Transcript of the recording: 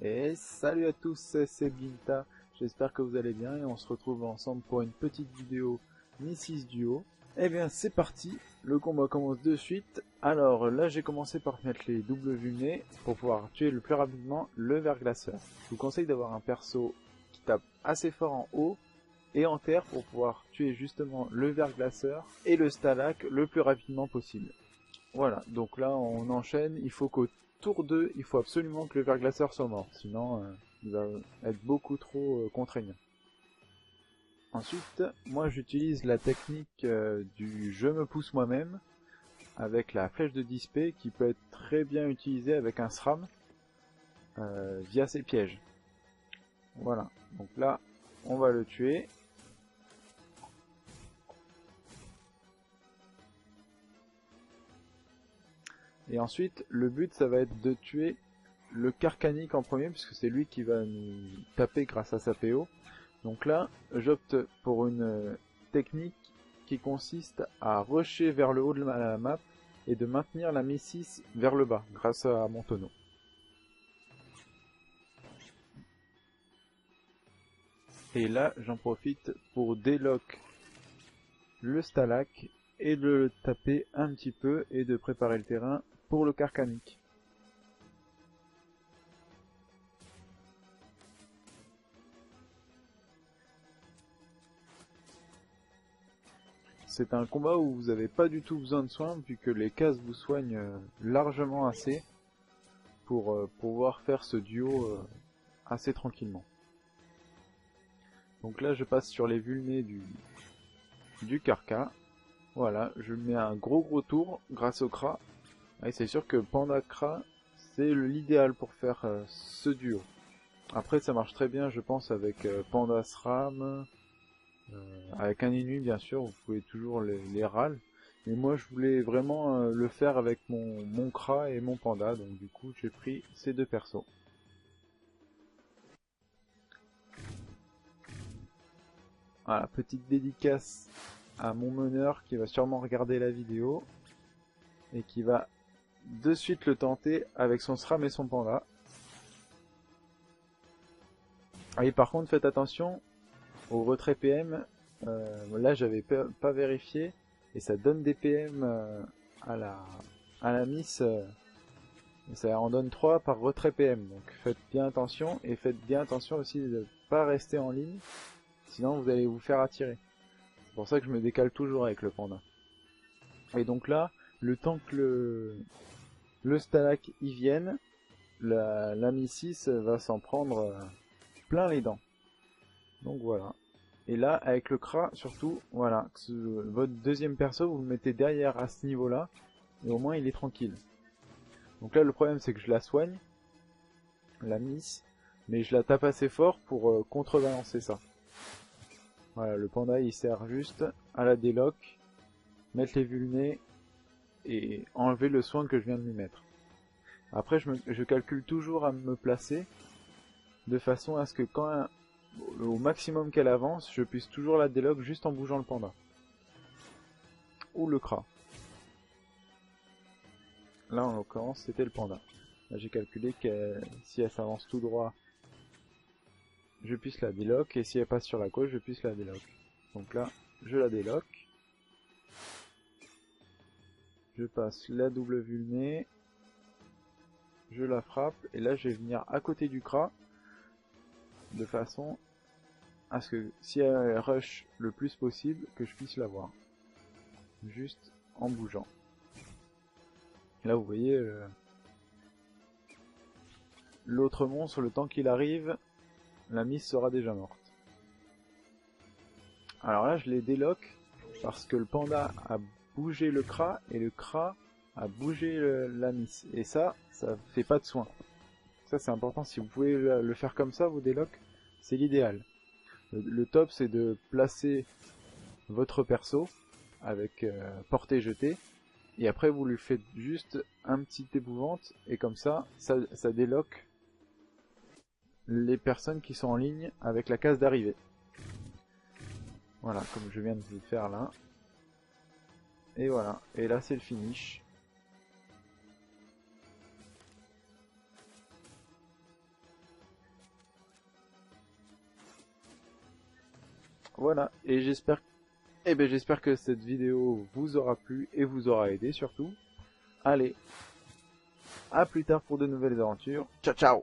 Et salut à tous, c'est Binta, j'espère que vous allez bien et on se retrouve ensemble pour une petite vidéo Mrs Duo. Et bien c'est parti, le combat commence de suite. Alors là j'ai commencé par mettre les doubles vulnés pour pouvoir tuer le plus rapidement le verglaceur. Je vous conseille d'avoir un perso qui tape assez fort en haut et en terre pour pouvoir tuer justement le verglaceur et le stalag le plus rapidement possible. Voilà, donc là on enchaîne, il faut qu'au tour 2, il faut absolument que le verglaceur soit mort, sinon il va être beaucoup trop contraignant. Ensuite, moi j'utilise la technique du je me pousse moi-même, avec la flèche de dispé qui peut être très bien utilisée avec un SRAM via ses pièges. Voilà, donc là on va le tuer. Et ensuite, le but, ça va être de tuer le Carcanique en premier, puisque c'est lui qui va nous taper grâce à sa PO. Donc là, j'opte pour une technique qui consiste à rusher vers le haut de la map et de maintenir la Mi-6 vers le bas, grâce à mon tonneau. Et là, j'en profite pour délock le Stalag et de le taper un petit peu et de préparer le terrain pour le Carcanique. C'est un combat où vous n'avez pas du tout besoin de soins vu que les cases vous soignent largement assez pour pouvoir faire ce duo assez tranquillement. Donc là je passe sur les vulnés du Carca. Voilà, je mets un gros tour grâce au Kra. Et c'est sûr que Panda Kra c'est l'idéal pour faire ce duo. Après ça marche très bien je pense avec Panda SRAM. Avec un Inuit bien sûr, vous pouvez toujours les râles. Mais moi je voulais vraiment le faire avec mon Kra et mon Panda, donc du coup j'ai pris ces deux persos. Voilà, petite dédicace à mon meneur qui va sûrement regarder la vidéo et qui va de suite le tenter avec son SRAM et son Panda. Et par contre faites attention au retrait PM, là j'avais pas vérifié et ça donne des PM à la miss, ça en donne 3 par retrait PM, donc faites bien attention et faites bien attention aussi de ne pas rester en ligne, sinon vous allez vous faire attirer. C'est pour ça que je me décale toujours avec le panda. Et donc là, le temps que le stalag y vienne, la Mi 6 va s'en prendre plein les dents. Donc voilà. Et là, avec le Kra, surtout, voilà, votre deuxième perso, vous le mettez derrière à ce niveau-là, et au moins il est tranquille. Donc là, le problème, c'est que je la soigne, la miss, mais je la tape assez fort pour contrebalancer ça. Voilà, le panda, il sert juste à la délock, mettre les vulnés, et enlever le soin que je viens de lui mettre. Après, je calcule toujours à me placer, de façon à ce que quand au maximum qu'elle avance, je puisse toujours la délock juste en bougeant le panda. Ou le Kra. Là en l'occurrence c'était le panda. Là j'ai calculé que si elle s'avance tout droit, je puisse la délock, et si elle passe sur la gauche, je puisse la délock. Donc là, je la délock. Je passe la double vulnée. Je la frappe, et là je vais venir à côté du Kra, de façon à ce que si elle rush le plus possible, que je puisse la voir. Juste en bougeant. Là vous voyez l'autre monstre, le temps qu'il arrive, la miss sera déjà morte. Alors là je les délock parce que le panda a bougé le Kra et le Kra a bougé la miss. Et ça fait pas de soin. Ça c'est important, si vous pouvez le faire comme ça, vous délock, c'est l'idéal. Le top c'est de placer votre perso avec portée jetée. Et après vous lui faites juste un petit épouvante et comme ça délock les personnes qui sont en ligne avec la case d'arrivée. Voilà, comme je viens de vous faire là. Et voilà, et là c'est le finish. Voilà, et j'espère que cette vidéo vous aura plu et vous aura aidé surtout. Allez, à plus tard pour de nouvelles aventures. Ciao ciao!